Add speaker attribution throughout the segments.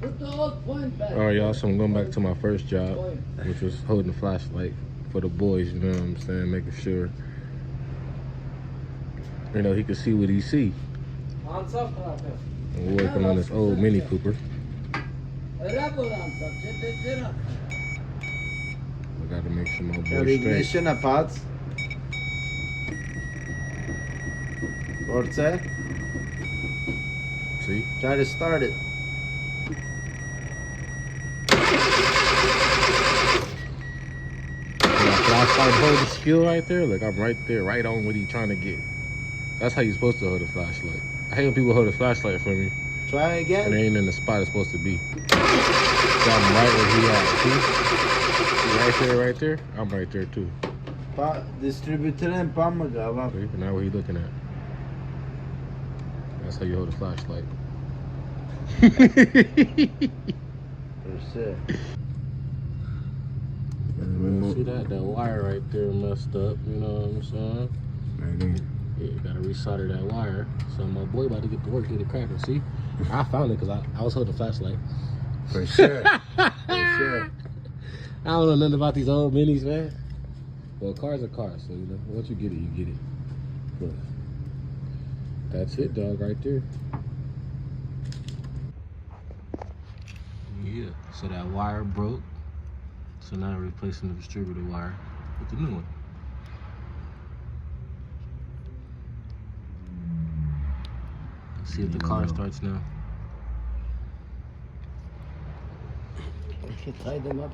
Speaker 1: Alright, y'all, so I'm going back to my first job, which was holding the flashlight for the boys, you know what I'm saying? Making sure, you know, he could see what he see. I'm working on this old Mini Cooper. I gotta make sure my boy straight.
Speaker 2: Ignition apart. Forza.
Speaker 1: See?
Speaker 2: Try to start it.
Speaker 1: Flashlight hold the skill right there. Look, I'm right there, right on what he's trying to get. That's how you're supposed to hold a flashlight. I hate when people hold a flashlight for me.
Speaker 2: Try again.
Speaker 1: And they ain't in the spot it's supposed to be. So I'm right where he at. See? Right there. I'm right there too.
Speaker 2: Distributor and pump galiba.
Speaker 1: See? Now what he looking at. That's how you hold a flashlight. See that wire right there messed up, you know what I'm saying?
Speaker 2: Right there.
Speaker 1: Yeah, you gotta resolder that wire. So my boy about to get to work, get a cracker. See? I found it because I was holding a flashlight.
Speaker 2: For sure. For sure.
Speaker 1: I don't know nothing about these old minis, man. Well, cars are cars, so you know, once you get it, you get it. But that's it, dog, right there. Yeah, so that wire broke. So now I'm replacing the distributor wire with the new one. Let's see if the car starts now.
Speaker 3: We should tie them up.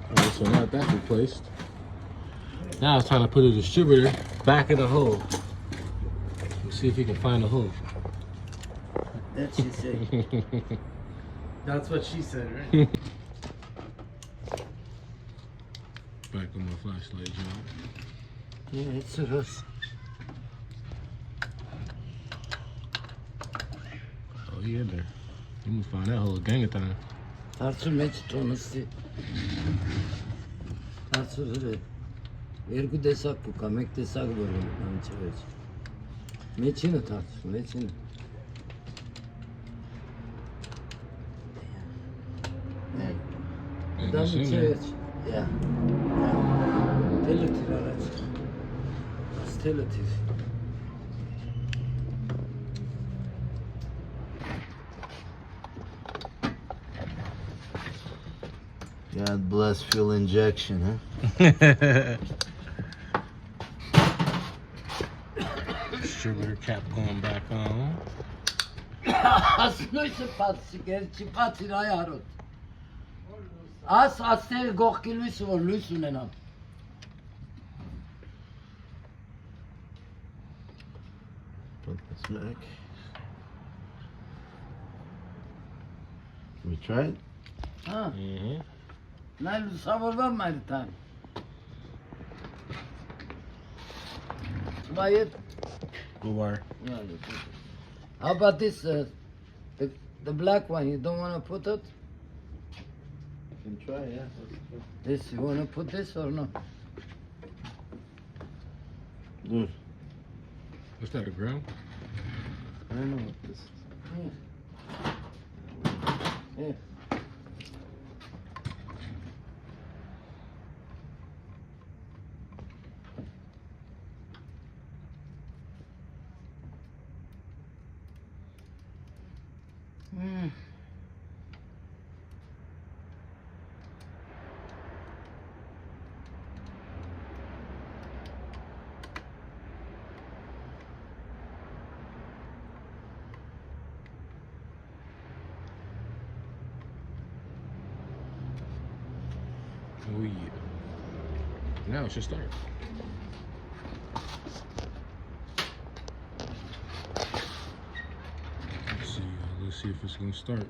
Speaker 1: Alright, so now that's replaced. Now it's time to put a distributor back in the hole. Let's see if he can find the hole.
Speaker 3: That she said.
Speaker 2: That's what she said, right?
Speaker 1: Back on my flashlight, John.
Speaker 3: Yeah, it's a rust.
Speaker 1: Oh, he in there. You must find that hole a gang of time.
Speaker 3: Tarsu meç tonusti. Tarsu re. Ergu desak ku kamek desak bolu namçevec. Meçini tarsu, meçini. Namçevec. Ya. Teletir araç. Teletir.
Speaker 2: God bless fuel injection, huh?
Speaker 1: Distributor cap going back on.
Speaker 3: Asno se patsi, gerçi patsi ayarot. As tel gokilus or lusunenam.
Speaker 2: Put this back. We try it?
Speaker 3: Ha.
Speaker 1: Mm-hmm.
Speaker 3: Naylu savordan mı time? Buy it.
Speaker 1: Blue wire.
Speaker 3: Yeah, you put it. How about this? The black one. You don't want to put it?
Speaker 2: You can try, yeah.
Speaker 3: This. You want to put this or no?
Speaker 2: Good.
Speaker 1: What's that, a ground?
Speaker 2: I don't know what this is.
Speaker 3: Yeah. Yeah. Mm.
Speaker 1: Oh yeah. Now it should start. Let's see if it's gonna start.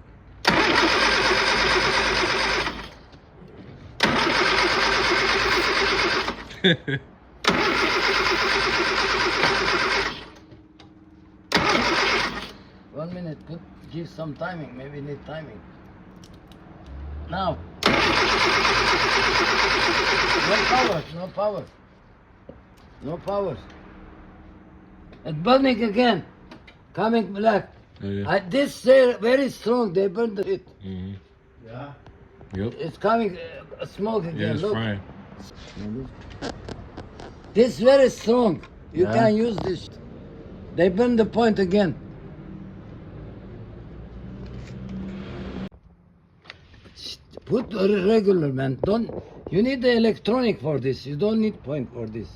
Speaker 3: 1 minute. Give some timing. Maybe need timing. Now. No power. No power. No power. It's burning again. Coming black.
Speaker 1: Oh, yeah.
Speaker 3: This very strong. They burn the shit.
Speaker 1: Mm-hmm.
Speaker 2: Yeah.
Speaker 1: Yep.
Speaker 3: It's coming smoke again.
Speaker 1: Yeah, it's
Speaker 3: Look.
Speaker 1: frying.
Speaker 3: This very strong. You
Speaker 2: Yeah.
Speaker 3: can use this. They burn the point again. Put a regular, man. Don't. You need the electronic for this. You don't need point for this.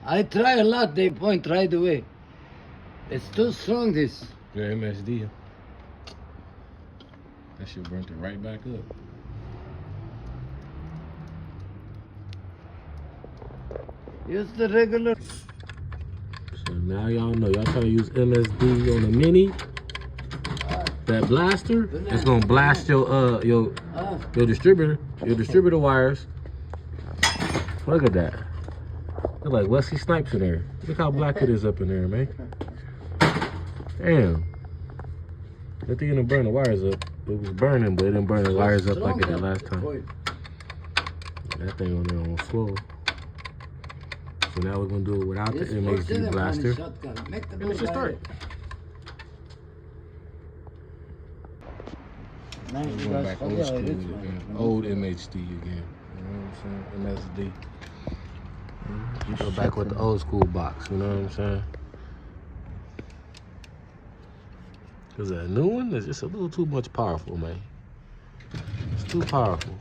Speaker 3: I try a lot. They point right away. It's too strong. This.
Speaker 1: Yeah, MSD. That shit burnt it right back up.
Speaker 3: Use the regular.
Speaker 1: So now y'all know. Y'all try to use MSD on a Mini. That blaster, it's gonna blast your distributor wires. Look at that. Look like Wesley Snipes in there. Look how black it is up in there, man. Damn. That thing didn't burn the wires up. It was burning, but it didn't burn the wires up like it did last time. That thing on there on slow. So now we're gonna do it without the MHD blaster. And let's just start. We're going back old school again. Old MHD again. You know what I'm saying? MSD. Go back with the old school box, you know what I'm saying? Cause that new one is just a little too much powerful, man. It's too powerful.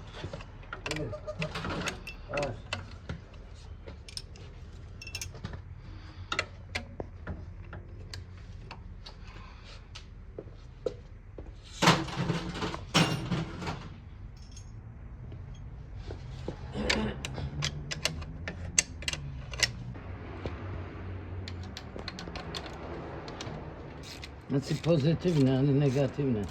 Speaker 3: Znaczy pozytywne, a nie negatywne.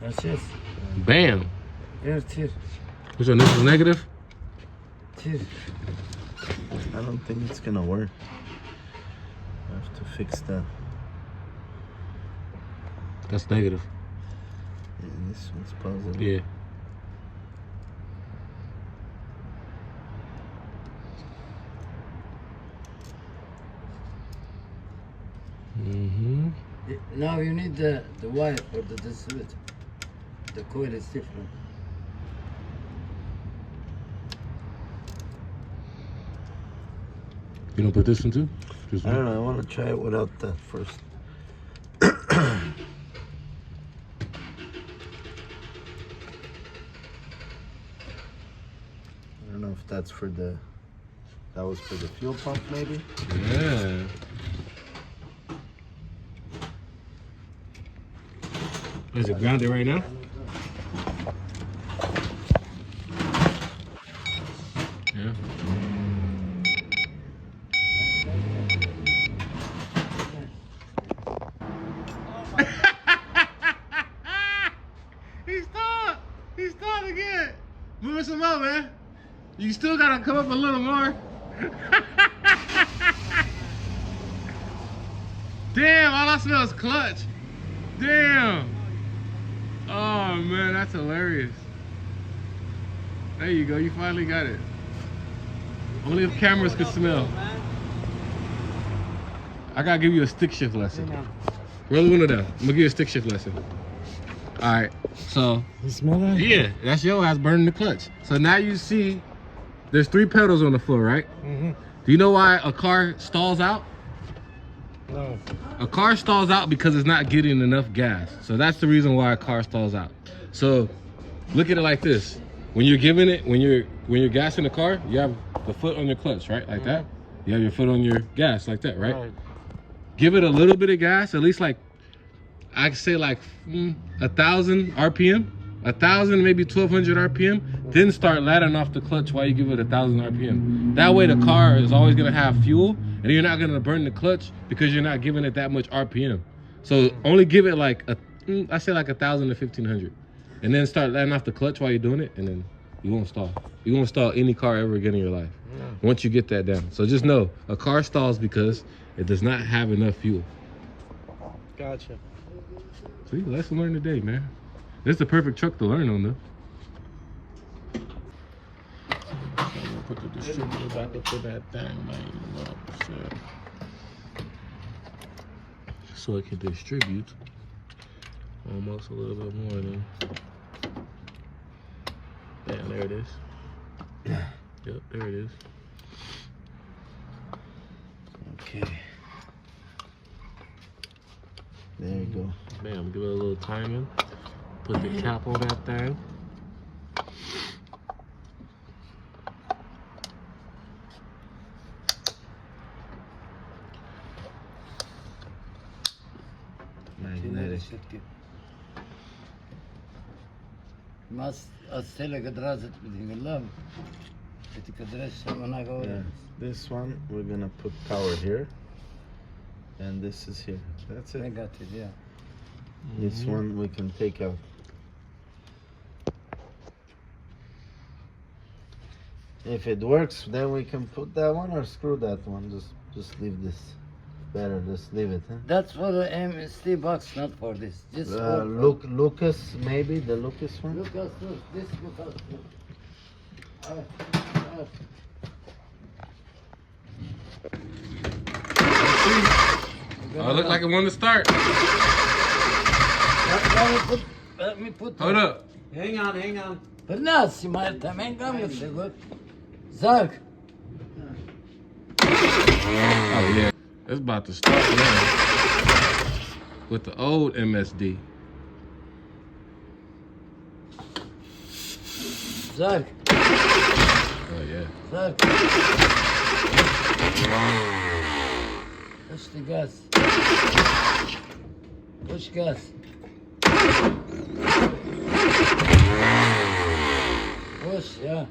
Speaker 3: That's it.
Speaker 1: Bam.
Speaker 3: Here, here,
Speaker 1: Which one? This is negative?
Speaker 3: here.
Speaker 2: I don't think it's gonna work. I have to fix that.
Speaker 1: That's negative.
Speaker 2: Yeah, this one's positive.
Speaker 1: Yeah. Mm-hmm.
Speaker 3: Now you need the wire for the distributor. The coil is different.
Speaker 1: You don't put this one too? Just
Speaker 2: I don't know. I want to try it without that first. I don't know if that's for the. That was for the fuel pump, maybe.
Speaker 1: Yeah. Is it grounded right now? Yeah. He stalled again. Move some up, man. You still gotta come up a little more. Damn, all I smell is clutch. Damn. Oh man, that's hilarious. There you go, you finally got it. Only if cameras could smell. I gotta give you a stick shift lesson. Roll the window down. I'm gonna give you a stick shift lesson. Alright, so.
Speaker 3: You smell that?
Speaker 1: Yeah, that's your ass burning the clutch. So now you see there's 3 pedals on the floor, right?
Speaker 3: Mm-hmm.
Speaker 1: Do you know why a car stalls out?
Speaker 3: No.
Speaker 1: A car stalls out because it's not getting enough gas. So that's the reason why a car stalls out. So look at it like this. When you're giving it, when you're gassing the car, you have the foot on your clutch, right? Like that. You have your foot on your gas like that, right? Give it a little bit of gas, at least like, I could say like 1,000 RPM, 1,000, maybe 1,200 RPM, then start letting off the clutch while you give it 1,000 RPM. That way the car is always gonna have fuel and you're not gonna burn the clutch because you're not giving it that much RPM. So only give it like, I say like 1,000 to 1,500. And then start letting off the clutch while you're doing it, and then you won't stall. You won't stall any car ever again in your life once you get that down. So just know, a car stalls because it does not have enough fuel.
Speaker 2: Gotcha.
Speaker 1: See, lesson learned today, man. This is the perfect truck to learn on, though.
Speaker 2: Put the distributor back up to that thing, man. Shit. So it can distribute almost a little bit more than. Damn, there it is. Yep, there it is.
Speaker 3: Okay.
Speaker 2: There you go. Bam, give it a little timing. Put the cap on that thing. Magnetic.
Speaker 3: Mas astele kadrazet bidigallam. Iti kadras samana go.
Speaker 2: Yeah. This one we're gonna put power here, and this is here. That's
Speaker 3: I
Speaker 2: it.
Speaker 3: got it, yeah.
Speaker 2: This one we can take out. If it works, then we can put that one or screw that one. Just leave this. Better, just leave it. Huh?
Speaker 3: That's for the MST box, not for this. Just for
Speaker 2: Lucas, maybe the Lucas one.
Speaker 3: Lucas, this Lucas.
Speaker 1: Oh, it looked like it wanted to start.
Speaker 3: Let me put.
Speaker 1: Hold up.
Speaker 4: Hang on.
Speaker 3: Pernas, maar tamen kam good. Zak.
Speaker 1: Oh, yeah. It's about to start now. With the old MSD.
Speaker 3: Zak.
Speaker 1: Oh, yeah.
Speaker 3: Zak. Push the gas. Push gas. Push, yeah.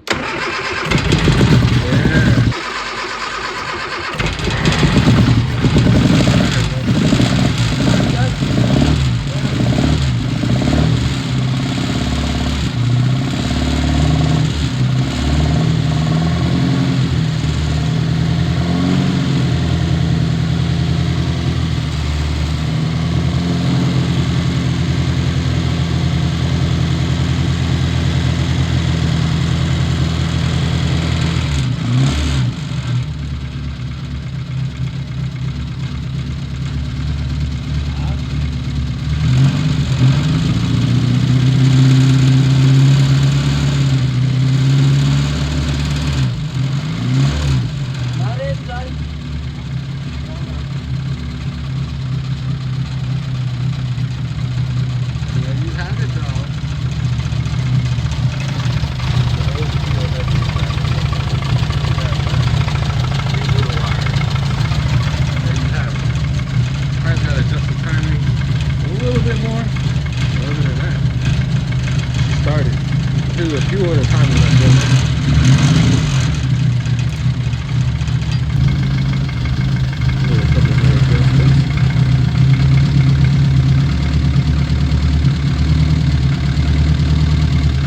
Speaker 1: do a few at a time.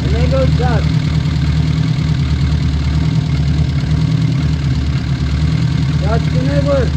Speaker 3: And there goes that. That's the neighbor.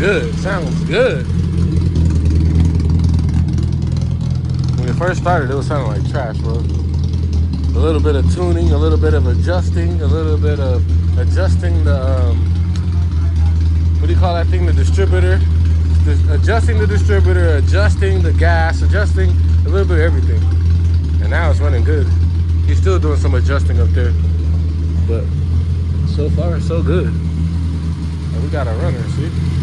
Speaker 1: good. Sounds good. When it first started, it was sounding like trash, bro. A little bit of tuning, a little bit of adjusting, a little bit of adjusting the, what do you call that thing? The distributor. Adjusting the distributor, adjusting the gas, adjusting a little bit of everything. And now it's running good. He's still doing some adjusting up there. But so far, so good. And we got a runner, see?